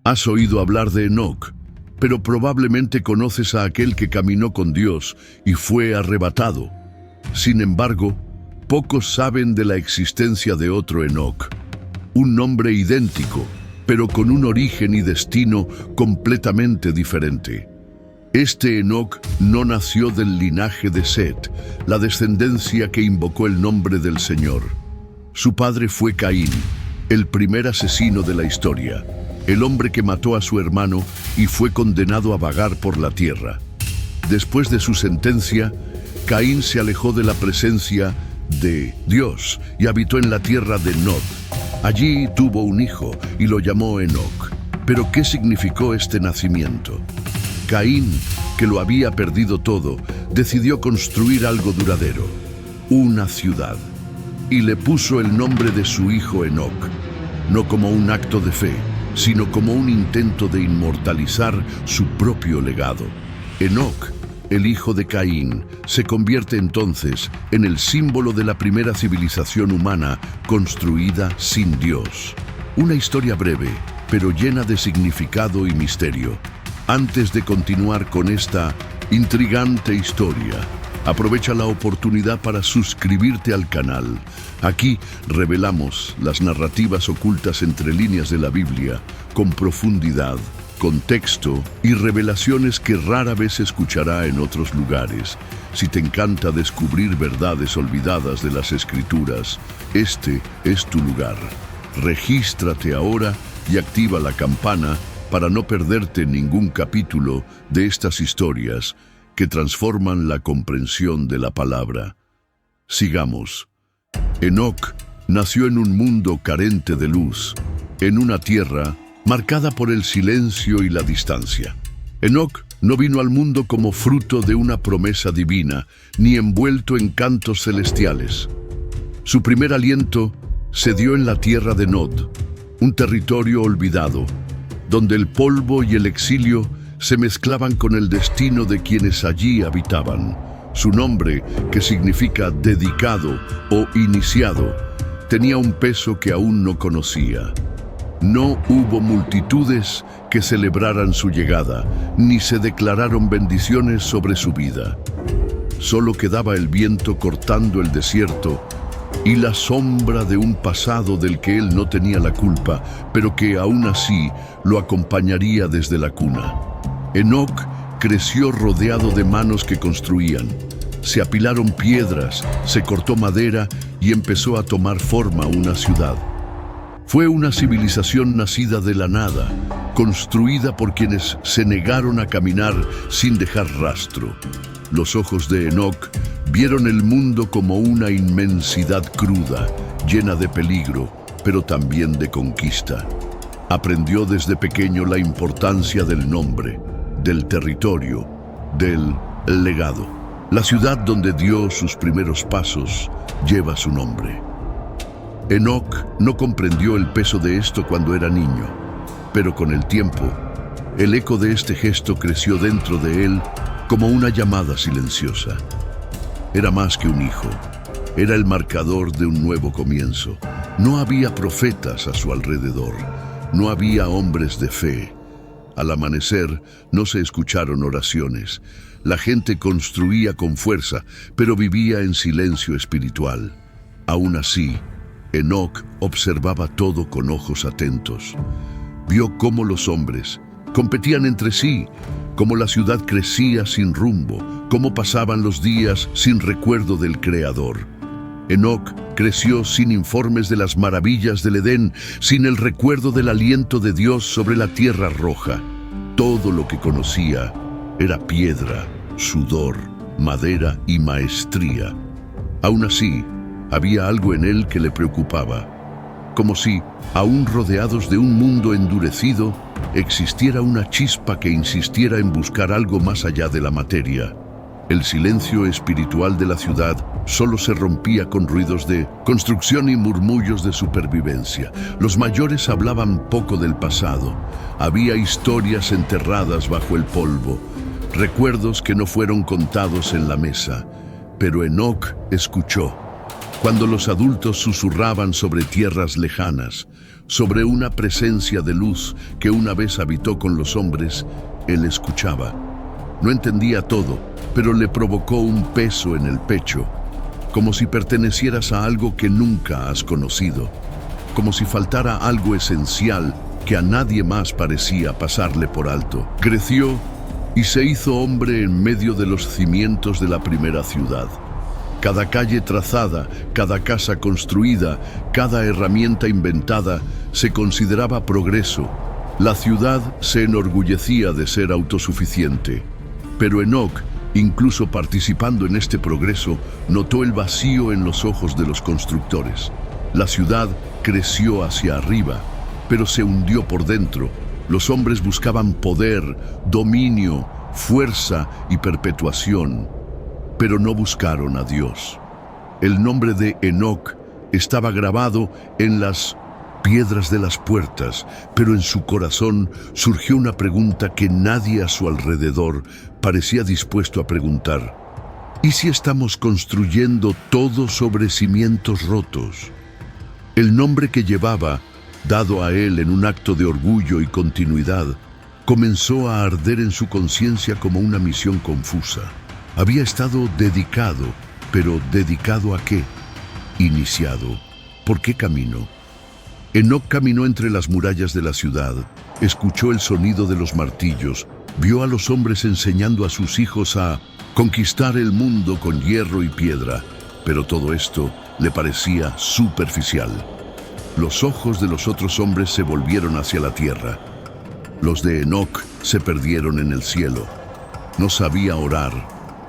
Has oído hablar de Enoc, pero probablemente conoces a aquel que caminó con Dios y fue arrebatado. Sin embargo, pocos saben de la existencia de otro Enoc, un nombre idéntico, pero con un origen y destino completamente diferente. Este Enoc no nació del linaje de Set, la descendencia que invocó el nombre del Señor. Su padre fue Caín, el primer asesino de la historia, el hombre que mató a su hermano y fue condenado a vagar por la tierra. Después de su sentencia, Caín se alejó de la presencia de Dios y habitó en la tierra de Nod. Allí tuvo un hijo y lo llamó Enoc. ¿Pero qué significó este nacimiento? Caín, que lo había perdido todo, decidió construir algo duradero, una ciudad, y le puso el nombre de su hijo Enoc, no como un acto de fe, sino como un intento de inmortalizar su propio legado. Enoc, el hijo de Caín, se convierte entonces en el símbolo de la primera civilización humana construida sin Dios. Una historia breve, pero llena de significado y misterio. Antes de continuar con esta intrigante historia, aprovecha la oportunidad para suscribirte al canal. Aquí revelamos las narrativas ocultas entre líneas de la Biblia, con profundidad, contexto y revelaciones que rara vez escuchará en otros lugares. Si te encanta descubrir verdades olvidadas de las Escrituras, este es tu lugar. Regístrate ahora y activa la campana para no perderte ningún capítulo de estas historias que transforman la comprensión de la palabra. Sigamos. Enoc nació en un mundo carente de luz, en una tierra marcada por el silencio y la distancia. Enoc no vino al mundo como fruto de una promesa divina, ni envuelto en cantos celestiales. Su primer aliento se dio en la tierra de Nod, un territorio olvidado, donde el polvo y el exilio se mezclaban con el destino de quienes allí habitaban. Su nombre, que significa dedicado o iniciado, tenía un peso que aún no conocía. No hubo multitudes que celebraran su llegada, ni se declararon bendiciones sobre su vida. Solo quedaba el viento cortando el desierto y la sombra de un pasado del que él no tenía la culpa, pero que aún así lo acompañaría desde la cuna. Enoc creció rodeado de manos que construían. Se apilaron piedras, se cortó madera y empezó a tomar forma una ciudad. Fue una civilización nacida de la nada, construida por quienes se negaron a caminar sin dejar rastro. Los ojos de Enoc vieron el mundo como una inmensidad cruda, llena de peligro, pero también de conquista. Aprendió desde pequeño la importancia del nombre, del territorio, del legado. La ciudad donde dio sus primeros pasos lleva su nombre. Enoc no comprendió el peso de esto cuando era niño, pero con el tiempo, el eco de este gesto creció dentro de él como una llamada silenciosa. Era más que un hijo, era el marcador de un nuevo comienzo. No había profetas a su alrededor, no había hombres de fe. Al amanecer no se escucharon oraciones. La gente construía con fuerza, pero vivía en silencio espiritual. Aún así, Enoc observaba todo con ojos atentos. Vio cómo los hombres competían entre sí, cómo la ciudad crecía sin rumbo, cómo pasaban los días sin recuerdo del Creador. Enoc creció sin informes de las maravillas del Edén, sin el recuerdo del aliento de Dios sobre la tierra roja. Todo lo que conocía era piedra, sudor, madera y maestría. Aún así, había algo en él que le preocupaba, como si, aún rodeados de un mundo endurecido, existiera una chispa que insistiera en buscar algo más allá de la materia. El silencio espiritual de la ciudad solo se rompía con ruidos de construcción y murmullos de supervivencia. Los mayores hablaban poco del pasado. Había historias enterradas bajo el polvo, recuerdos que no fueron contados en la mesa. Pero Enoc escuchó. Cuando los adultos susurraban sobre tierras lejanas, sobre una presencia de luz que una vez habitó con los hombres. Él escuchaba. No entendía todo, pero le provocó un peso en el pecho, como si pertenecieras a algo que nunca has conocido, como si faltara algo esencial que a nadie más parecía pasarle por alto. Creció y se hizo hombre en medio de los cimientos de la primera ciudad. Cada calle trazada, cada casa construida, cada herramienta inventada se consideraba progreso. La ciudad se enorgullecía de ser autosuficiente. Pero Enoc, incluso participando en este progreso, notó el vacío en los ojos de los constructores. La ciudad creció hacia arriba, pero se hundió por dentro. Los hombres buscaban poder, dominio, fuerza y perpetuación, pero no buscaron a Dios. El nombre de Enoc estaba grabado en las piedras de las puertas, pero en su corazón surgió una pregunta que nadie a su alrededor parecía dispuesto a preguntar. ¿Y si estamos construyendo todo sobre cimientos rotos? El nombre que llevaba, dado a él en un acto de orgullo y continuidad, comenzó a arder en su conciencia como una misión confusa. Había estado dedicado, pero ¿dedicado a qué? Iniciado. ¿Por qué camino? Enoc caminó entre las murallas de la ciudad, escuchó el sonido de los martillos, vio a los hombres enseñando a sus hijos a conquistar el mundo con hierro y piedra, pero todo esto le parecía superficial. Los ojos de los otros hombres se volvieron hacia la tierra. Los de Enoc se perdieron en el cielo. No sabía orar,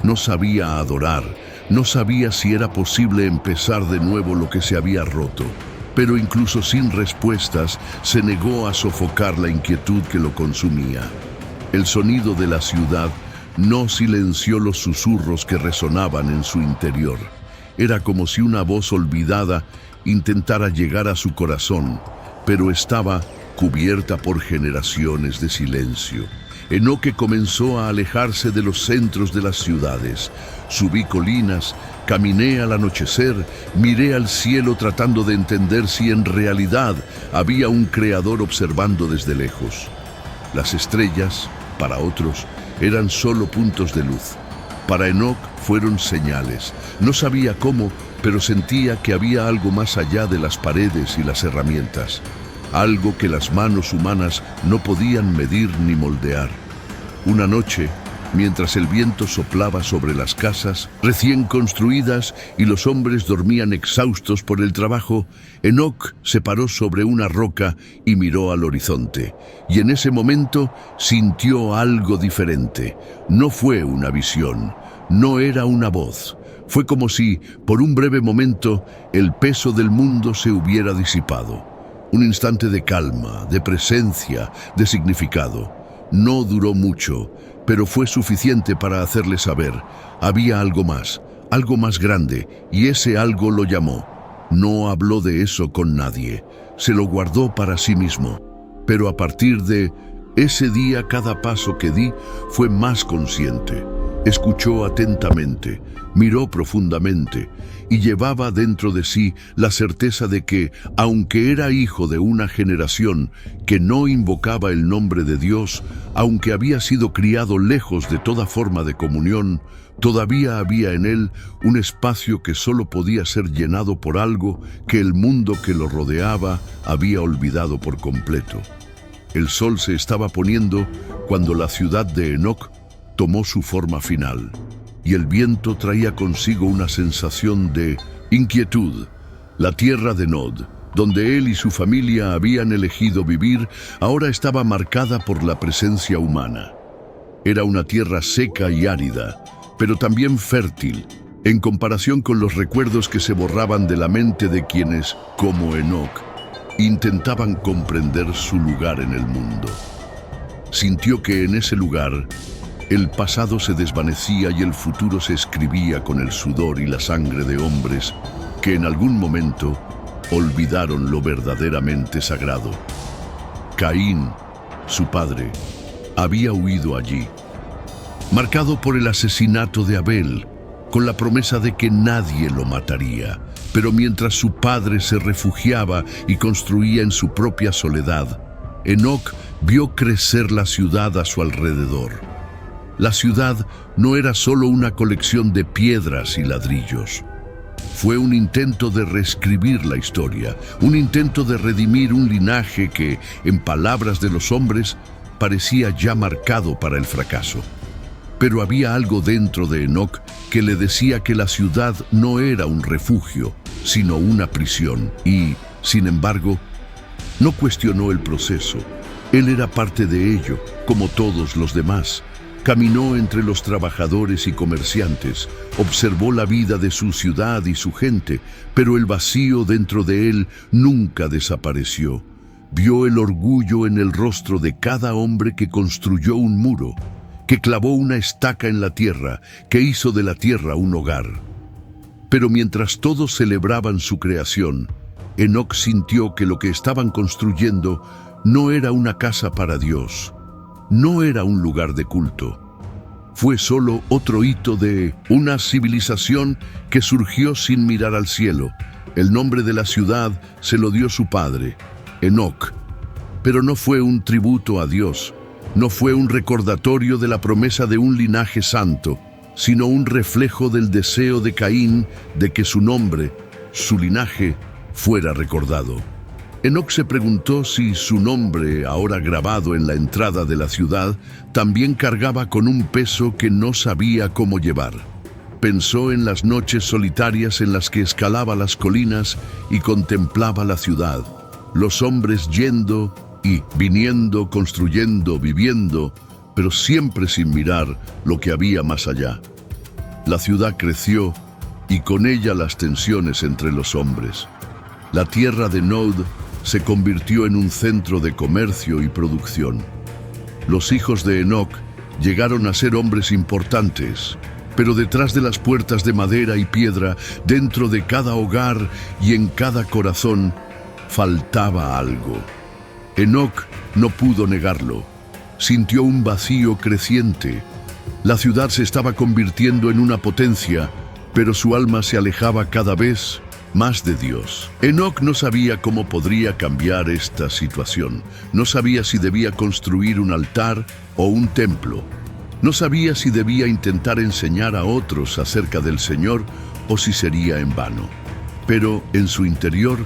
no sabía adorar, no sabía si era posible empezar de nuevo lo que se había roto. Pero incluso sin respuestas, se negó a sofocar la inquietud que lo consumía. El sonido de la ciudad no silenció los susurros que resonaban en su interior. Era como si una voz olvidada intentara llegar a su corazón, pero estaba cubierta por generaciones de silencio. Enoc comenzó a alejarse de los centros de las ciudades. Subí colinas, caminé al anochecer, miré al cielo tratando de entender si en realidad había un creador observando desde lejos. Las estrellas, para otros, eran solo puntos de luz. Para Enoc fueron señales. No sabía cómo, pero sentía que había algo más allá de las paredes y las herramientas. Algo que las manos humanas no podían medir ni moldear. Una noche, mientras el viento soplaba sobre las casas recién construidas y los hombres dormían exhaustos por el trabajo, Enoc se paró sobre una roca y miró al horizonte. Y en ese momento sintió algo diferente. No fue una visión, no era una voz. Fue como si, por un breve momento, el peso del mundo se hubiera disipado. Un instante de calma, de presencia, de significado. No duró mucho, pero fue suficiente para hacerle saber. Había algo más grande, y ese algo lo llamó. No habló de eso con nadie, se lo guardó para sí mismo. Pero a partir de ese día, cada paso que di fue más consciente. Escuchó atentamente, miró profundamente y llevaba dentro de sí la certeza de que, aunque era hijo de una generación que no invocaba el nombre de Dios, aunque había sido criado lejos de toda forma de comunión, todavía había en él un espacio que solo podía ser llenado por algo que el mundo que lo rodeaba había olvidado por completo. El sol se estaba poniendo cuando la ciudad de Enoc tomó su forma final, y el viento traía consigo una sensación de inquietud. La tierra de Nod, donde él y su familia habían elegido vivir, ahora estaba marcada por la presencia humana. Era una tierra seca y árida, pero también fértil, en comparación con los recuerdos que se borraban de la mente de quienes, como Enoc, intentaban comprender su lugar en el mundo. Sintió que en ese lugar el pasado se desvanecía y el futuro se escribía con el sudor y la sangre de hombres que en algún momento olvidaron lo verdaderamente sagrado. Caín, su padre, había huido allí, marcado por el asesinato de Abel, con la promesa de que nadie lo mataría. Pero mientras su padre se refugiaba y construía en su propia soledad, Enoc vio crecer la ciudad a su alrededor. La ciudad no era solo una colección de piedras y ladrillos. Fue un intento de reescribir la historia, un intento de redimir un linaje que, en palabras de los hombres, parecía ya marcado para el fracaso. Pero había algo dentro de Enoc que le decía que la ciudad no era un refugio, sino una prisión. Y, sin embargo, no cuestionó el proceso. Él era parte de ello, como todos los demás. Caminó entre los trabajadores y comerciantes, observó la vida de su ciudad y su gente, pero el vacío dentro de él nunca desapareció. Vio el orgullo en el rostro de cada hombre que construyó un muro, que clavó una estaca en la tierra, que hizo de la tierra un hogar. Pero mientras todos celebraban su creación, Enoc sintió que lo que estaban construyendo no era una casa para Dios, no era un lugar de culto. Fue solo otro hito de una civilización que surgió sin mirar al cielo. El nombre de la ciudad se lo dio su padre, Enoc. Pero no fue un tributo a Dios, no fue un recordatorio de la promesa de un linaje santo, sino un reflejo del deseo de Caín de que su nombre, su linaje, fuera recordado. Enoc se preguntó si su nombre, ahora grabado en la entrada de la ciudad, también cargaba con un peso que no sabía cómo llevar. Pensó en las noches solitarias en las que escalaba las colinas y contemplaba la ciudad, los hombres yendo y viniendo, construyendo, viviendo, pero siempre sin mirar lo que había más allá. La ciudad creció y con ella las tensiones entre los hombres. La tierra de Nod se convirtió en un centro de comercio y producción. Los hijos de Enoc llegaron a ser hombres importantes, pero detrás de las puertas de madera y piedra, dentro de cada hogar y en cada corazón, faltaba algo. Enoc no pudo negarlo. Sintió un vacío creciente. La ciudad se estaba convirtiendo en una potencia, pero su alma se alejaba cada vez más de Dios. Enoc no sabía cómo podría cambiar esta situación. No sabía si debía construir un altar o un templo. No sabía si debía intentar enseñar a otros acerca del Señor o si sería en vano. Pero en su interior,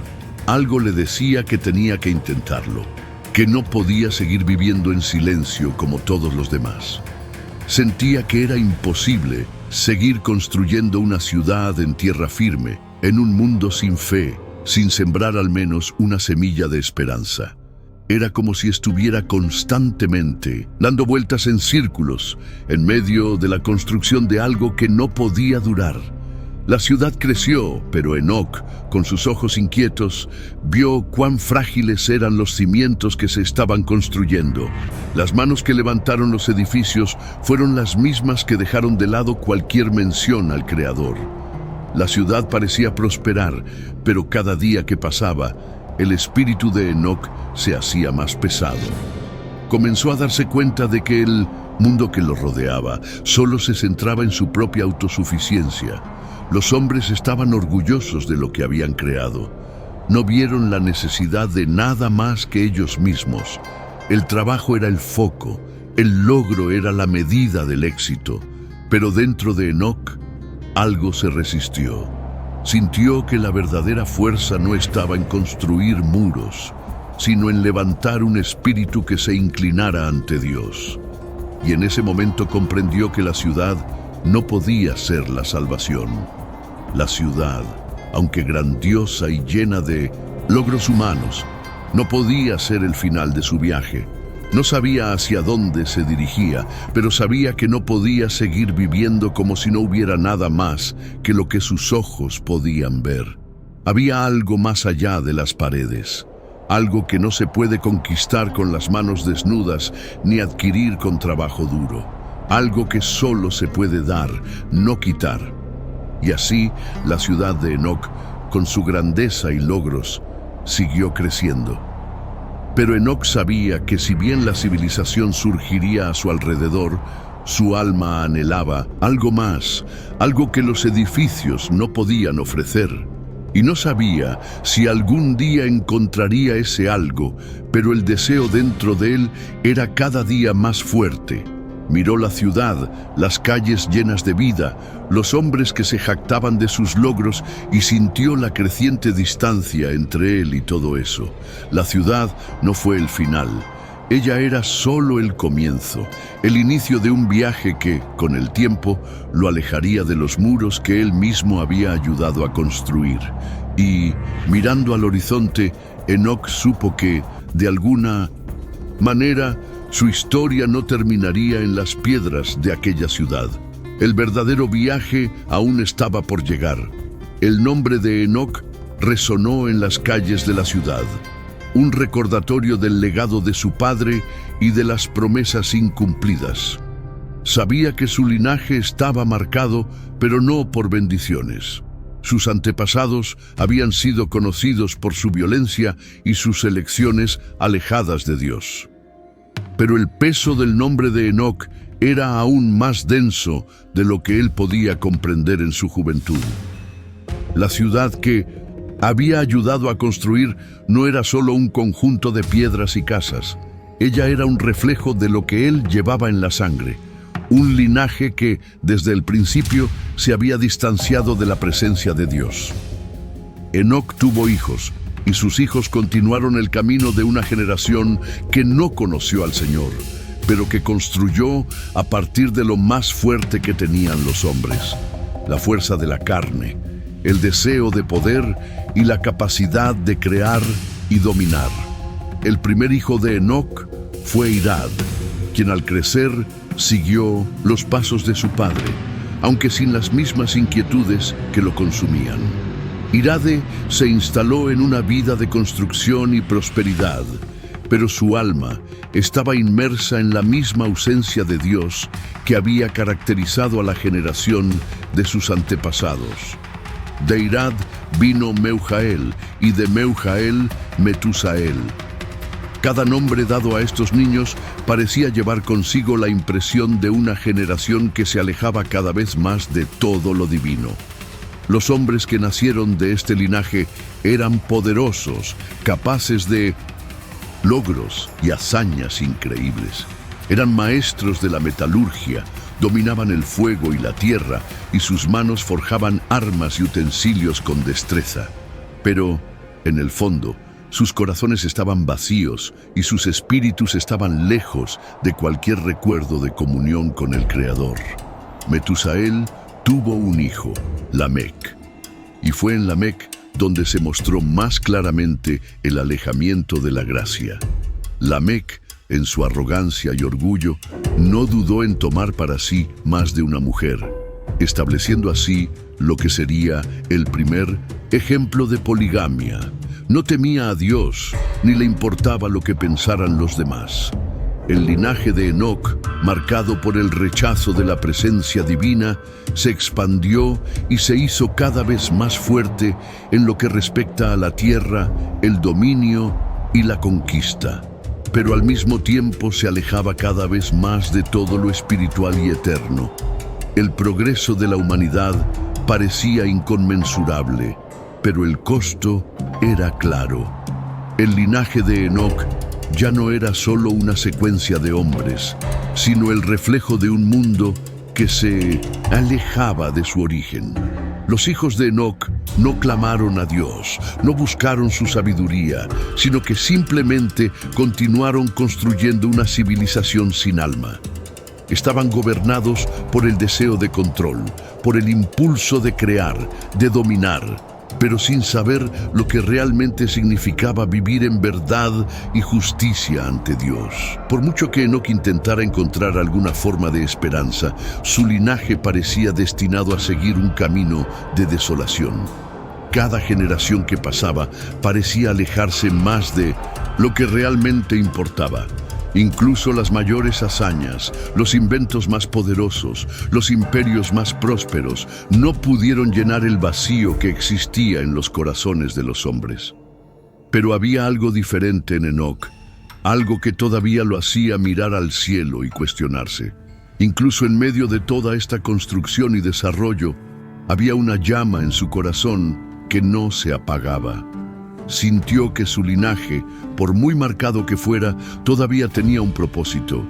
algo le decía que tenía que intentarlo, que no podía seguir viviendo en silencio como todos los demás. Sentía que era imposible seguir construyendo una ciudad en tierra firme, en un mundo sin fe, sin sembrar al menos una semilla de esperanza. Era como si estuviera constantemente dando vueltas en círculos, en medio de la construcción de algo que no podía durar. La ciudad creció, pero Enoc, con sus ojos inquietos, vio cuán frágiles eran los cimientos que se estaban construyendo. Las manos que levantaron los edificios fueron las mismas que dejaron de lado cualquier mención al Creador. La ciudad parecía prosperar, pero cada día que pasaba, el espíritu de Enoc se hacía más pesado. Comenzó a darse cuenta de que el mundo que lo rodeaba solo se centraba en su propia autosuficiencia. Los hombres estaban orgullosos de lo que habían creado. No vieron la necesidad de nada más que ellos mismos. El trabajo era el foco, el logro era la medida del éxito. Pero dentro de Enoc, algo se resistió. Sintió que la verdadera fuerza no estaba en construir muros, sino en levantar un espíritu que se inclinara ante Dios. Y en ese momento comprendió que la ciudad no podía ser la salvación. La ciudad, aunque grandiosa y llena de logros humanos, no podía ser el final de su viaje. No sabía hacia dónde se dirigía, pero sabía que no podía seguir viviendo como si no hubiera nada más que lo que sus ojos podían ver. Había algo más allá de las paredes, algo que no se puede conquistar con las manos desnudas ni adquirir con trabajo duro, algo que solo se puede dar, no quitar. Y así, la ciudad de Enoc, con su grandeza y logros, siguió creciendo. Pero Enoc sabía que si bien la civilización surgiría a su alrededor, su alma anhelaba algo más, algo que los edificios no podían ofrecer. y no sabía si algún día encontraría ese algo, pero el deseo dentro de él era cada día más fuerte. Miró la ciudad, las calles llenas de vida, los hombres que se jactaban de sus logros y sintió la creciente distancia entre él y todo eso. La ciudad no fue el final. Ella era solo el comienzo, el inicio de un viaje que, con el tiempo, lo alejaría de los muros que él mismo había ayudado a construir. Y, mirando al horizonte, Enoc supo que, de alguna manera, su historia no terminaría en las piedras de aquella ciudad. El verdadero viaje aún estaba por llegar. El nombre de Enoc resonó en las calles de la ciudad. Un recordatorio del legado de su padre y de las promesas incumplidas. Sabía que su linaje estaba marcado, pero no por bendiciones. Sus antepasados habían sido conocidos por su violencia y sus elecciones alejadas de Dios. Pero el peso del nombre de Enoc era aún más denso de lo que él podía comprender en su juventud. La ciudad que había ayudado a construir no era solo un conjunto de piedras y casas. Ella era un reflejo de lo que él llevaba en la sangre, un linaje que, desde el principio, se había distanciado de la presencia de Dios. Enoc tuvo hijos, y sus hijos continuaron el camino de una generación que no conoció al Señor, pero que construyó a partir de lo más fuerte que tenían los hombres, la fuerza de la carne, el deseo de poder y la capacidad de crear y dominar. El primer hijo de Enoc fue Irad, quien al crecer siguió los pasos de su padre, aunque sin las mismas inquietudes que lo consumían. Irade se instaló en una vida de construcción y prosperidad, pero su alma estaba inmersa en la misma ausencia de Dios que había caracterizado a la generación de sus antepasados. De Irad vino Meujael, y de Meujael, Metusael. Cada nombre dado a estos niños parecía llevar consigo la impresión de una generación que se alejaba cada vez más de todo lo divino. Los hombres que nacieron de este linaje eran poderosos, capaces de logros y hazañas increíbles. Eran maestros de la metalurgia, dominaban el fuego y la tierra, y sus manos forjaban armas y utensilios con destreza. Pero, en el fondo, sus corazones estaban vacíos y sus espíritus estaban lejos de cualquier recuerdo de comunión con el Creador. Metusael tuvo un hijo, Lamec, y fue en Lamec donde se mostró más claramente el alejamiento de la gracia. Lamec, en su arrogancia y orgullo, no dudó en tomar para sí más de una mujer, estableciendo así lo que sería el primer ejemplo de poligamia. No temía a Dios, ni le importaba lo que pensaran los demás. El linaje de Enoc, marcado por el rechazo de la presencia divina, se expandió y se hizo cada vez más fuerte en lo que respecta a la tierra, el dominio y la conquista. Pero al mismo tiempo se alejaba cada vez más de todo lo espiritual y eterno. El progreso de la humanidad parecía inconmensurable, pero el costo era claro. El linaje de Enoc ya no era solo una secuencia de hombres, sino el reflejo de un mundo que se alejaba de su origen. Los hijos de Enoc no clamaron a Dios, no buscaron su sabiduría, sino que simplemente continuaron construyendo una civilización sin alma. Estaban gobernados por el deseo de control, por el impulso de crear, de dominar, pero sin saber lo que realmente significaba vivir en verdad y justicia ante Dios. Por mucho que Enoc intentara encontrar alguna forma de esperanza, su linaje parecía destinado a seguir un camino de desolación. Cada generación que pasaba parecía alejarse más de lo que realmente importaba. Incluso las mayores hazañas, los inventos más poderosos, los imperios más prósperos, no pudieron llenar el vacío que existía en los corazones de los hombres. Pero había algo diferente en Enoc, algo que todavía lo hacía mirar al cielo y cuestionarse. Incluso en medio de toda esta construcción y desarrollo, había una llama en su corazón que no se apagaba. Sintió que su linaje, por muy marcado que fuera, todavía tenía un propósito.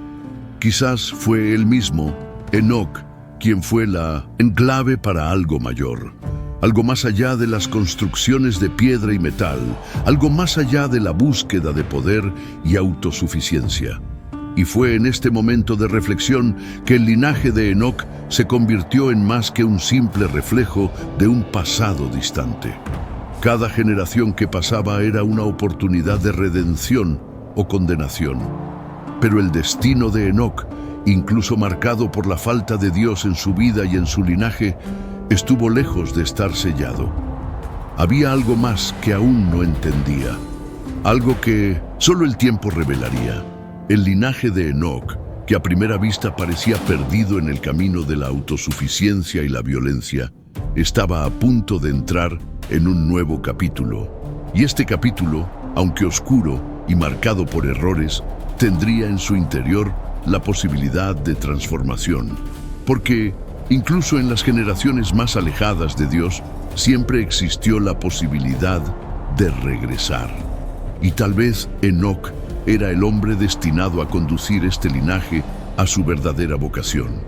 Quizás fue él mismo, Enoc, quien fue la enclave para algo mayor. Algo más allá de las construcciones de piedra y metal, algo más allá de la búsqueda de poder y autosuficiencia. Y fue en este momento de reflexión que el linaje de Enoc se convirtió en más que un simple reflejo de un pasado distante. Cada generación que pasaba era una oportunidad de redención o condenación. Pero el destino de Enoc, incluso marcado por la falta de Dios en su vida y en su linaje, estuvo lejos de estar sellado. Había algo más que aún no entendía, algo que solo el tiempo revelaría. El linaje de Enoc, que a primera vista parecía perdido en el camino de la autosuficiencia y la violencia, estaba a punto de entrar en un nuevo capítulo. Y este capítulo, aunque oscuro y marcado por errores, tendría en su interior la posibilidad de transformación. Porque incluso en las generaciones más alejadas de Dios, siempre existió la posibilidad de regresar. Y tal vez Enoc era el hombre destinado a conducir este linaje a su verdadera vocación.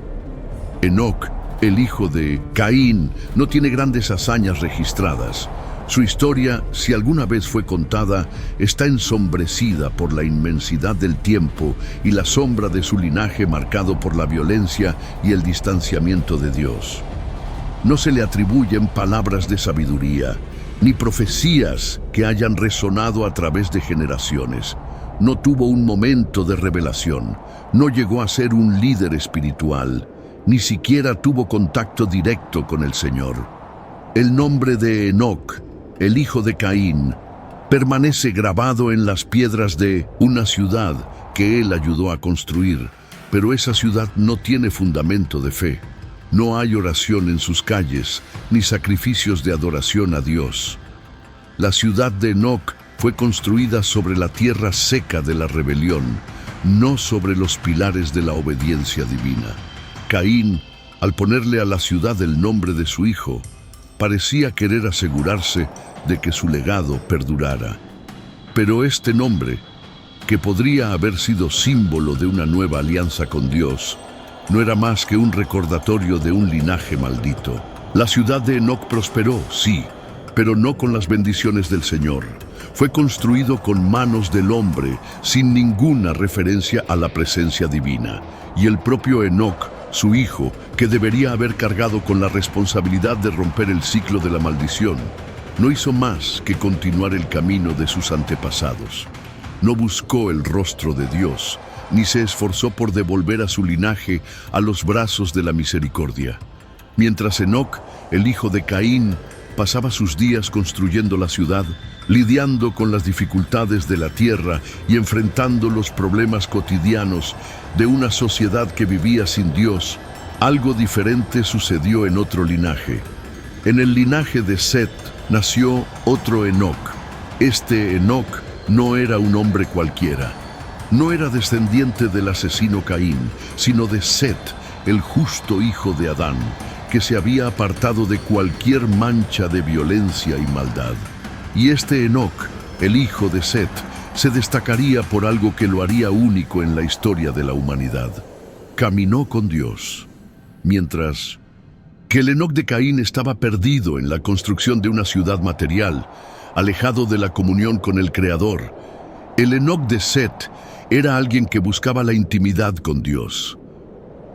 Enoc, el hijo de Caín, no tiene grandes hazañas registradas. Su historia, si alguna vez fue contada, está ensombrecida por la inmensidad del tiempo y la sombra de su linaje marcado por la violencia y el distanciamiento de Dios. No se le atribuyen palabras de sabiduría, ni profecías que hayan resonado a través de generaciones. No tuvo un momento de revelación, no llegó a ser un líder espiritual, ni siquiera tuvo contacto directo con el Señor. El nombre de Enoc, el hijo de Caín, permanece grabado en las piedras de una ciudad que él ayudó a construir, pero esa ciudad no tiene fundamento de fe. No hay oración en sus calles, ni sacrificios de adoración a Dios. La ciudad de Enoc fue construida sobre la tierra seca de la rebelión, no sobre los pilares de la obediencia divina. Caín, al ponerle a la ciudad el nombre de su hijo, parecía querer asegurarse de que su legado perdurara. Pero este nombre, que podría haber sido símbolo de una nueva alianza con Dios, no era más que un recordatorio de un linaje maldito. La ciudad de Enoc prosperó, sí, pero no con las bendiciones del Señor. Fue construido con manos del hombre, sin ninguna referencia a la presencia divina. Y el propio Enoc, su hijo, que debería haber cargado con la responsabilidad de romper el ciclo de la maldición, no hizo más que continuar el camino de sus antepasados. No buscó el rostro de Dios, ni se esforzó por devolver a su linaje a los brazos de la misericordia. Mientras Enoc, el hijo de Caín, pasaba sus días construyendo la ciudad, lidiando con las dificultades de la tierra y enfrentando los problemas cotidianos de una sociedad que vivía sin Dios, algo diferente sucedió en otro linaje. En el linaje de Set nació otro Enoc. Este Enoc no era un hombre cualquiera. No era descendiente del asesino Caín, sino de Set, el justo hijo de Adán, que se había apartado de cualquier mancha de violencia y maldad. Y este Enoc, el hijo de Set, se destacaría por algo que lo haría único en la historia de la humanidad. Caminó con Dios, mientras que el Enoc de Caín estaba perdido en la construcción de una ciudad material, alejado de la comunión con el Creador. El Enoc de Set era alguien que buscaba la intimidad con Dios.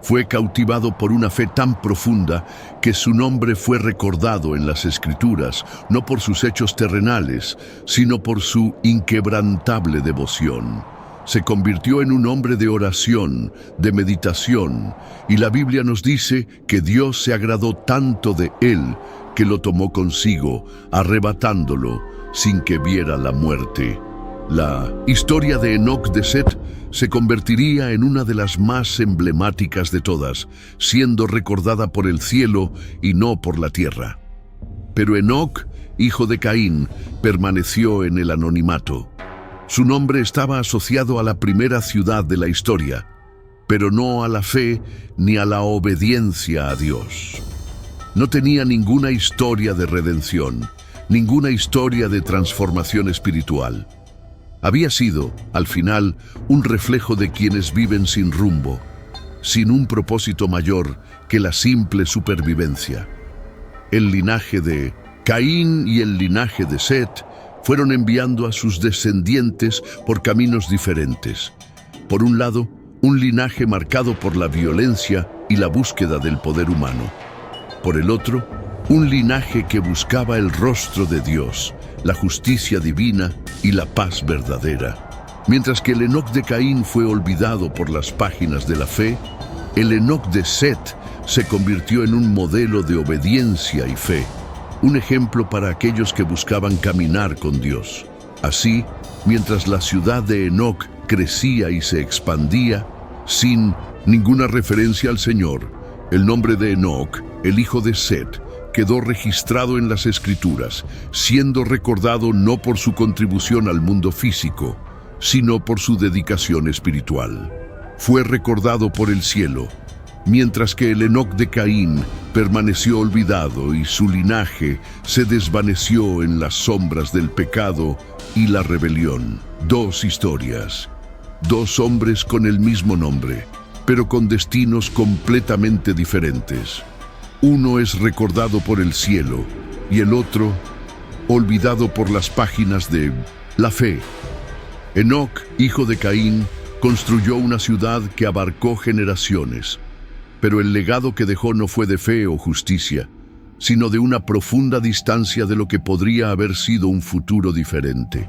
Fue cautivado por una fe tan profunda que su nombre fue recordado en las Escrituras, no por sus hechos terrenales, sino por su inquebrantable devoción. Se convirtió en un hombre de oración, de meditación, y la Biblia nos dice que Dios se agradó tanto de él que lo tomó consigo, arrebatándolo sin que viera la muerte. La historia de Enoc de Set se convertiría en una de las más emblemáticas de todas, siendo recordada por el cielo y no por la tierra. Pero Enoc, hijo de Caín, permaneció en el anonimato. Su nombre estaba asociado a la primera ciudad de la historia, pero no a la fe ni a la obediencia a Dios. No tenía ninguna historia de redención, ninguna historia de transformación espiritual. Había sido, al final, un reflejo de quienes viven sin rumbo, sin un propósito mayor que la simple supervivencia. El linaje de Caín y el linaje de Set fueron enviando a sus descendientes por caminos diferentes. Por un lado, un linaje marcado por la violencia y la búsqueda del poder humano. Por el otro, un linaje que buscaba el rostro de Dios, la justicia divina y la paz verdadera. Mientras que el Enoc de Caín fue olvidado por las páginas de la fe, el Enoc de Set se convirtió en un modelo de obediencia y fe, un ejemplo para aquellos que buscaban caminar con Dios. Así, mientras la ciudad de Enoc crecía y se expandía, sin ninguna referencia al Señor, el nombre de Enoc, el hijo de Set, quedó registrado en las Escrituras, siendo recordado no por su contribución al mundo físico, sino por su dedicación espiritual. Fue recordado por el cielo, mientras que el Enoc de Caín permaneció olvidado y su linaje se desvaneció en las sombras del pecado y la rebelión. Dos historias, dos hombres con el mismo nombre, pero con destinos completamente diferentes. Uno es recordado por el cielo y el otro olvidado por las páginas de la fe. Enoc, hijo de Caín, construyó una ciudad que abarcó generaciones, pero el legado que dejó no fue de fe o justicia, sino de una profunda distancia de lo que podría haber sido un futuro diferente.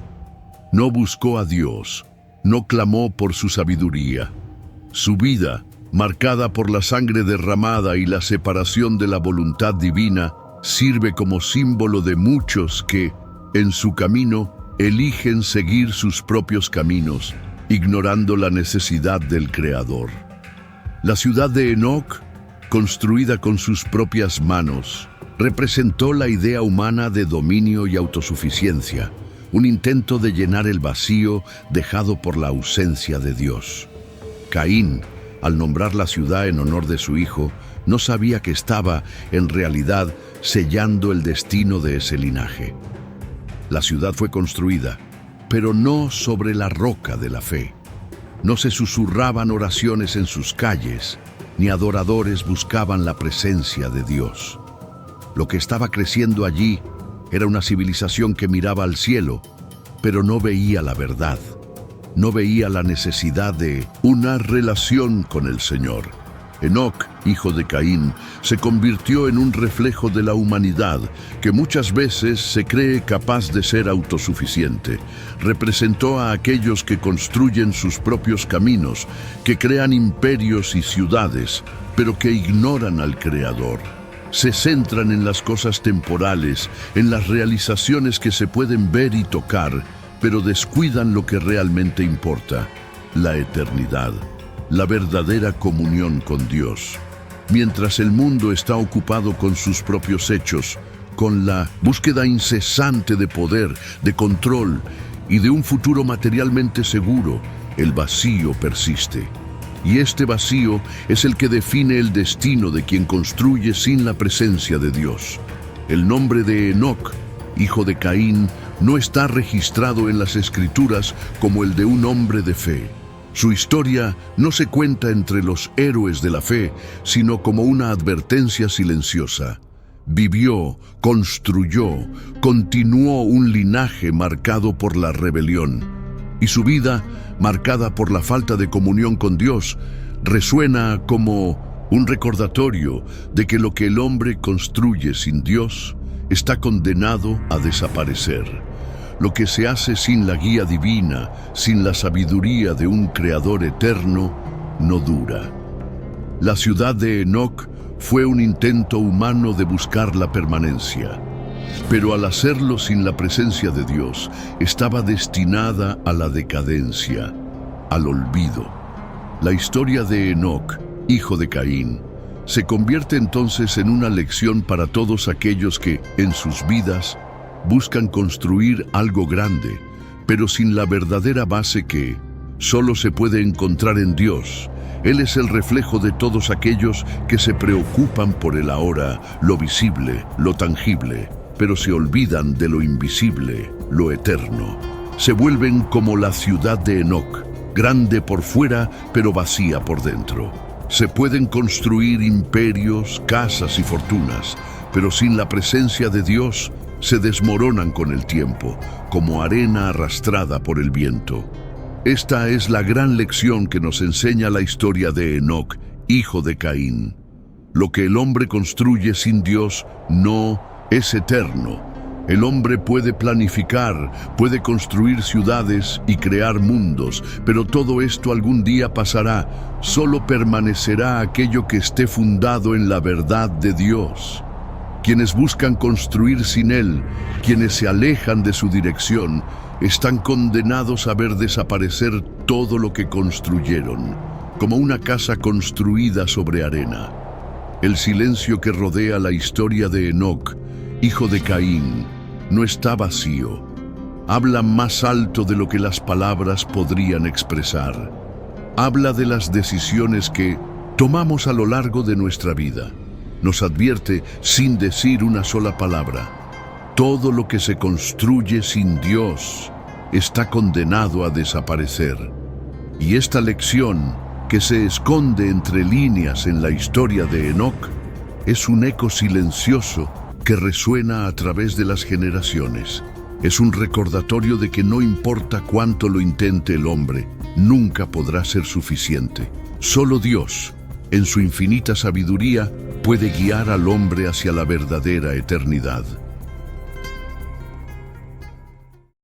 No buscó a Dios, no clamó por su sabiduría. Su vida, marcada por la sangre derramada y la separación de la voluntad divina, sirve como símbolo de muchos que, en su camino, eligen seguir sus propios caminos, ignorando la necesidad del Creador. La ciudad de Enoc, construida con sus propias manos, representó la idea humana de dominio y autosuficiencia, un intento de llenar el vacío dejado por la ausencia de Dios. Caín, al nombrar la ciudad en honor de su hijo, no sabía que estaba, en realidad, sellando el destino de ese linaje. La ciudad fue construida, pero no sobre la roca de la fe. No se susurraban oraciones en sus calles, ni adoradores buscaban la presencia de Dios. Lo que estaba creciendo allí era una civilización que miraba al cielo, pero no veía la verdad. No veía la necesidad de una relación con el Señor. Enoc, hijo de Caín, se convirtió en un reflejo de la humanidad que muchas veces se cree capaz de ser autosuficiente. Representó a aquellos que construyen sus propios caminos, que crean imperios y ciudades, pero que ignoran al Creador. Se centran en las cosas temporales, en las realizaciones que se pueden ver y tocar, pero descuidan lo que realmente importa, la eternidad, la verdadera comunión con Dios. Mientras el mundo está ocupado con sus propios hechos, con la búsqueda incesante de poder, de control y de un futuro materialmente seguro, el vacío persiste. Y este vacío es el que define el destino de quien construye sin la presencia de Dios. El nombre de Enoc, hijo de Caín, no está registrado en las Escrituras como el de un hombre de fe. Su historia no se cuenta entre los héroes de la fe, sino como una advertencia silenciosa. Vivió, construyó, continuó un linaje marcado por la rebelión. Y su vida, marcada por la falta de comunión con Dios, resuena como un recordatorio de que lo que el hombre construye sin Dios está condenado a desaparecer. Lo que se hace sin la guía divina, sin la sabiduría de un Creador eterno, no dura. La ciudad de Enoc fue un intento humano de buscar la permanencia, pero al hacerlo sin la presencia de Dios, estaba destinada a la decadencia, al olvido. La historia de Enoc, hijo de Caín, se convierte entonces en una lección para todos aquellos que, en sus vidas, buscan construir algo grande, pero sin la verdadera base que solo se puede encontrar en Dios. Él es el reflejo de todos aquellos que se preocupan por el ahora, lo visible, lo tangible, pero se olvidan de lo invisible, lo eterno. Se vuelven como la ciudad de Enoc, grande por fuera, pero vacía por dentro. Se pueden construir imperios, casas y fortunas, pero sin la presencia de Dios, se desmoronan con el tiempo, como arena arrastrada por el viento. Esta es la gran lección que nos enseña la historia de Enoc, hijo de Caín. Lo que el hombre construye sin Dios no es eterno. El hombre puede planificar, puede construir ciudades y crear mundos, pero todo esto algún día pasará. Solo permanecerá aquello que esté fundado en la verdad de Dios. Quienes buscan construir sin Él, quienes se alejan de su dirección, están condenados a ver desaparecer todo lo que construyeron, como una casa construida sobre arena. El silencio que rodea la historia de Enoc, hijo de Caín, no está vacío. Habla más alto de lo que las palabras podrían expresar. Habla de las decisiones que tomamos a lo largo de nuestra vida. Nos advierte sin decir una sola palabra. Todo lo que se construye sin Dios está condenado a desaparecer. Y esta lección, que se esconde entre líneas en la historia de Enoc, es un eco silencioso que resuena a través de las generaciones. Es un recordatorio de que no importa cuánto lo intente el hombre, nunca podrá ser suficiente. Solo Dios, en su infinita sabiduría, puede guiar al hombre hacia la verdadera eternidad.